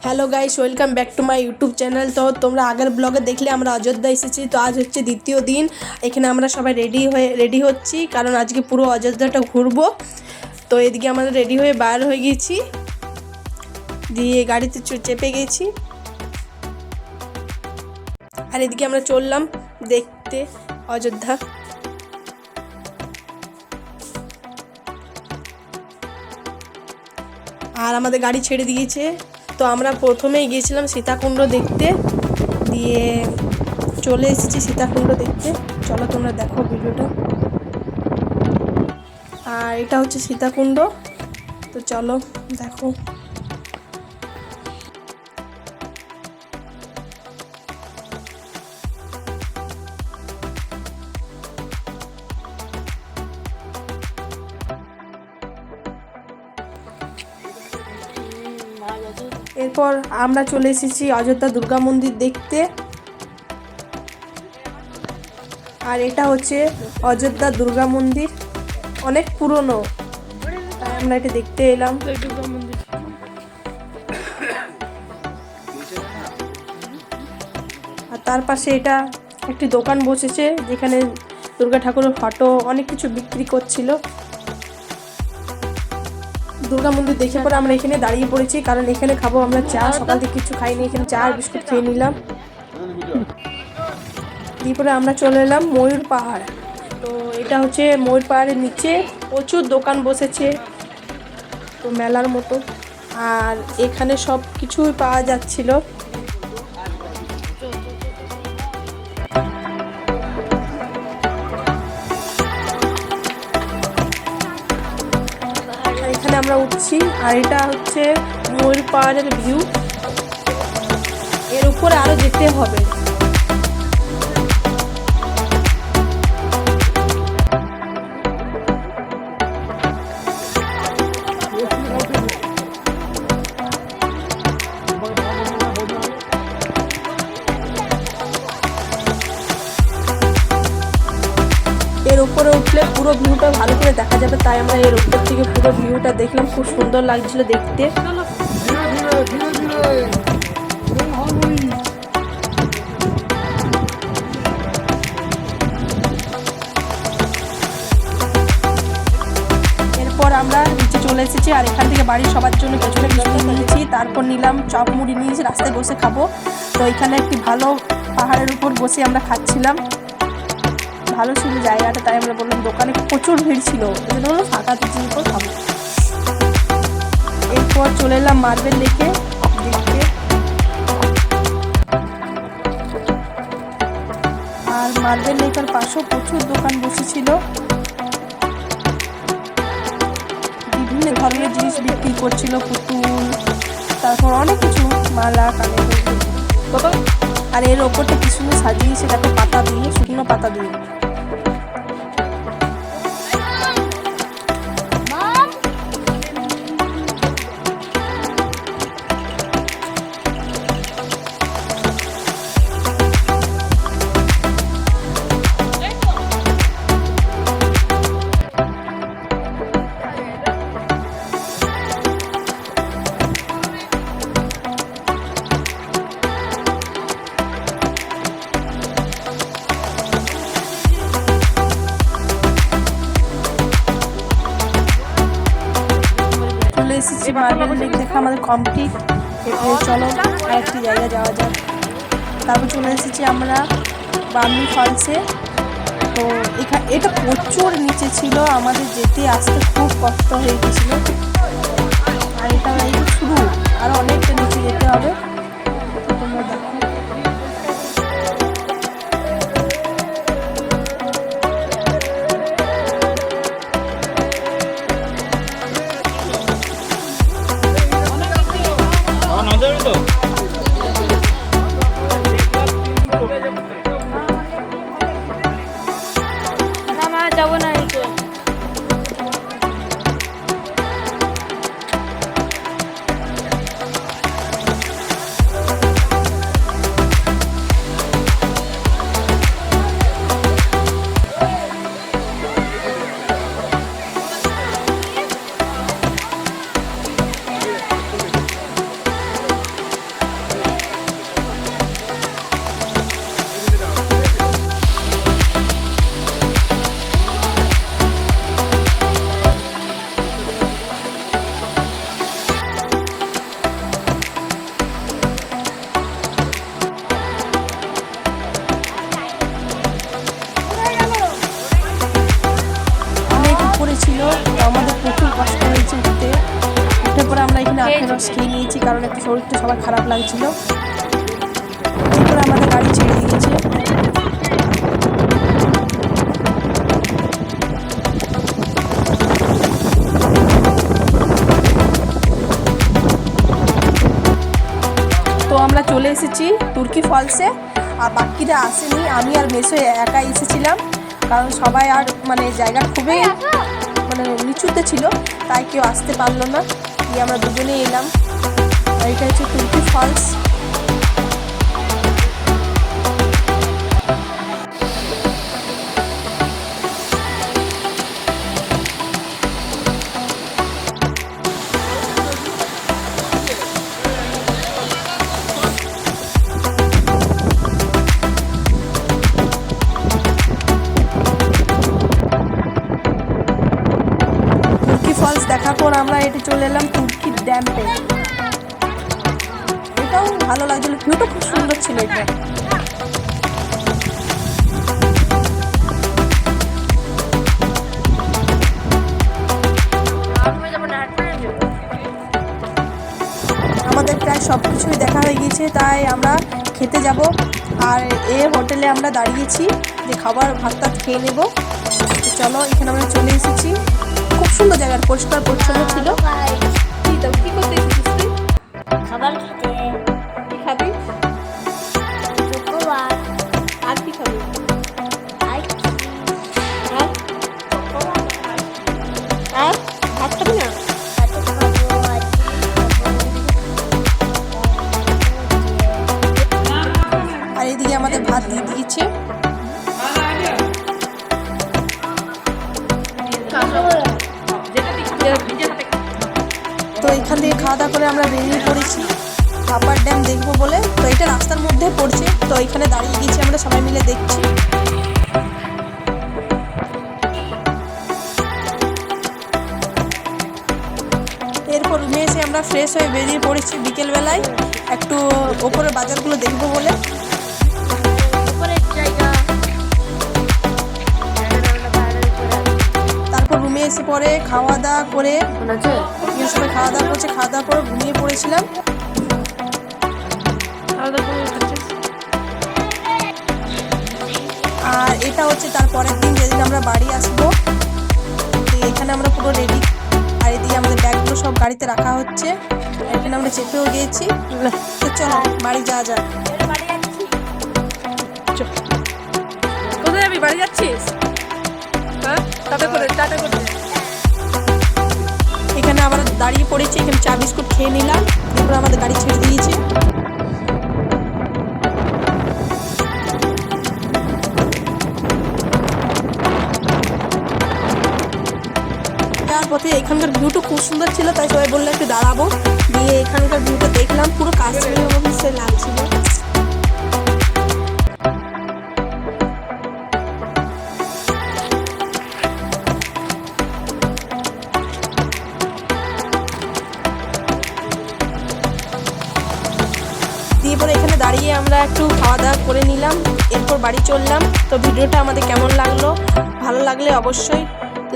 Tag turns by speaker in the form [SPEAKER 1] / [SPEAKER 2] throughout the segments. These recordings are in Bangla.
[SPEAKER 1] Hello guys, welcome back to my YouTube channel. তো তোমরা আগের ব্লগে দেখলে আমরা অযোধ্যা এসেছি। তো আজ হচ্ছে দ্বিতীয় দিন। এখানে আমরা সবাই রেডি হচ্ছি, কারণ আজকে পুরো অযোধ্যাটা ঘুরবো। তো এদিকে আমরা রেডি হয়ে বার হয়ে গেছি, দিয়ে গাড়িতে চেপে গেছি। আর এদিকে আমরা চললাম দেখতে অযোধ্যা। আর আমাদের গাড়ি ছেড়ে দিয়েছে। তো আমরা প্রথমেই গিয়েছিলাম সীতাকুণ্ড দেখতে, দিয়ে চলে এসেছি সীতাকুণ্ড দেখতে। চলো তোমরা দেখো ভিডিওটা। আর এটা হচ্ছে সীতাকুণ্ড, তো চলো দেখো। এরপর আমরা চলে এসেছি অযোধ্যা দুর্গা মন্দির দেখতে। আর এটা হচ্ছে অযোধ্যা দুর্গা মন্দির, অনেক পুরনো, তাই আমরা এটা দেখতে এলাম। দুর্গা মন্দির। আর তার পাশে এটা একটি দোকান বসেছে, যেখানে দুর্গা ঠাকুরের ফটো অনেক কিছু বিক্রি করছিল। দুর্গা মন্দির দেখে পরে আমরা এখানে দাঁড়িয়ে পড়েছি, কারণ এখানে খাবো আমরা চা। সকাল থেকে কিছু খাইনি, এখানে চা আর বিস্কুট খেয়ে নিলাম। এরপরে আমরা চলে এলাম ময়ূর পাহাড়। তো এটা হচ্ছে ময়ূর পাহাড়ের নিচে প্রচুর দোকান বসেছে, তো মেলার মতো। আর এখানে সব কিছুই পাওয়া যাচ্ছিল। এখানে আমরা উঠছি, আর এটা হচ্ছে ময়ূর পাহাড়ের ভিউ। এর উপরে আরো যেতে হবে। এর উপরে উঠলে পুরো ভিউটা ভালো করে দেখা যাবে, তাই আমরা এর উপর থেকে পুরো ভিউটা দেখলাম। খুব সুন্দর লাগছিল দেখতে। এরপর আমরা নিচে চলে এসেছি, আর এখান থেকে বাড়ির সবার জন্য পেছনে নিয়েছি। তারপর নিলাম চপ মুড়ি, নিয়েছি রাস্তায় বসে খাবো। তো এখানে একটি ভালো পাহাড়ের উপর বসে আমরা খাচ্ছিলাম। ভালো ছিল জায়গাটা, তাই আমরা বললাম, দোকানে প্রচুর ভিড় ছিল, এই জন্য ফাঁকা দিচ্ছি পর খাবো। এরপর চলে এলাম মার্বেল লেকে দেখতে। আর মার্বেল লেকের পাশেও প্রচুর দোকান বসেছিল, বিভিন্ন ধরনের জিনিস বিক্রি করছিল, পুতুল, তারপর অনেক কিছু, মালা, কানের। আর এর ওপরটা কি সুন্দর সাজিয়েছে দেখো, পাতা দিয়ে, শুকনো পাতা দিয়ে। এসেছি মার্বেল লেক দেখা আমাদের কমপ্লিট। এরপরে চলো আরেকটি জায়গা যাওয়া যাক। তারপর চলে এসেছি আমরা বামনি ফলসে। তো এটা প্রচুর নিচে ছিল, আমাদের যেতে আসতে খুব কষ্ট হয়ে গেছিলো। আর এটা শুরু, আরও অনেকটা নিচে যেতে হবে, তোমরা দেখো।
[SPEAKER 2] যাবো না।
[SPEAKER 1] শ্বাস খেয়ে নিয়েছি, কারণ একটু শরীরটা সবার খারাপ লাগছিল। এরপরে আমাদের গাড়ি ছেড়ে দিয়েছে। তো আমরা চলে এসেছি তুর্কি ফলসে, আর বাকিরা আসেনি, আমি আর মেসো একাই এসেছিলাম, কারণ সবাই আর মানে জায়গা খুবই মানে নিচুতে ছিল, তাই কেউ আসতে পারলো না। দিয়ে আমরা দুজনেই এলাম। আর এটা হচ্ছে তুর্কি ফলস। ফলস দেখার পর আমরা এটা চলে এলাম তুর্কির ড্যাম্পে। এটাও ভালো লাগছিল, ভিউটা খুব সুন্দর ছিল। এটা আমাদের প্রায় সব কিছুই দেখা হয়ে গিয়েছে, তাই আমরা খেতে যাব। আর হোটেলে আমরা দাঁড়িয়েছি যে খাবার ভাত টাত খেয়ে নেব। চলো, এখানে আমরা চলে এসেছি। খুব সুন্দর জায়গা, পরিষ্কার পরিচ্ছন্ন ছিল। কি করতে এসেছিস তুই?
[SPEAKER 2] খাবার খেতে।
[SPEAKER 1] কি খাবি? আর কি খাবি? আর ভাত খাবি না? আর এইদিকে আমাদের ভাত দিয়ে দিয়েছে। তো এখান থেকে খাওয়া দাওয়া করে আমরা বেরিয়ে পড়েছি আপার ড্যাম দেখবো বলে। তো এটা রাস্তার মধ্যে পড়ছে, তো এখানে দাঁড়িয়ে গেছি আমরা সবাই মিলে দেখছি। এরপর রুমে এসে আমরা ফ্রেশ হয়ে বেরিয়ে পড়েছি বিকেলবেলায় একটু ওপরের বাজারগুলো দেখবো বলে। তারপর রুমে এসে পরে খাওয়া দাওয়া করে সবাই খাওয়া দাওয়া করছে, খাওয়া দাওয়া করে ঘুমিয়ে পড়েছিলাম। আর এটা হচ্ছে তার পরের দিন, যেদিন আমরা বাড়ি আসবো। এখানে আমরা পুরো রেডি, আর এদিকে আমাদের ব্যাগগুলো সব গাড়িতে রাখা হচ্ছে। এখানে আমরা চেপেও গিয়েছি। তো চলো বাড়ি যাওয়া যাক। কোথায় যাবি? বাড়ি যাচ্ছিস? এখানে আবার দাঁড়িয়ে পড়েছি, এখানে চা বিস্কুট খেয়ে নিলাম। এরপর আমাদের গাড়ি ছেড়ে দিয়েছে। যাওয়ার পথে এখানকার ভিউটা খুব সুন্দর ছিল, তাই সবাই বললো একটু দাঁড়াবো। দিয়ে এখানকার ভিউটা দেখলাম, পুরো কাশ্মীরের মতো সে লাগছিল। দিয়ে পরে এখানে দাঁড়িয়ে আমরা একটু খাওয়া দাওয়া করে নিলাম, এরপর বাড়ি চললাম। তো ভিডিওটা আমাদের কেমন লাগলো, ভালো লাগলে অবশ্যই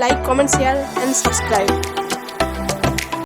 [SPEAKER 1] like, comment, share and subscribe.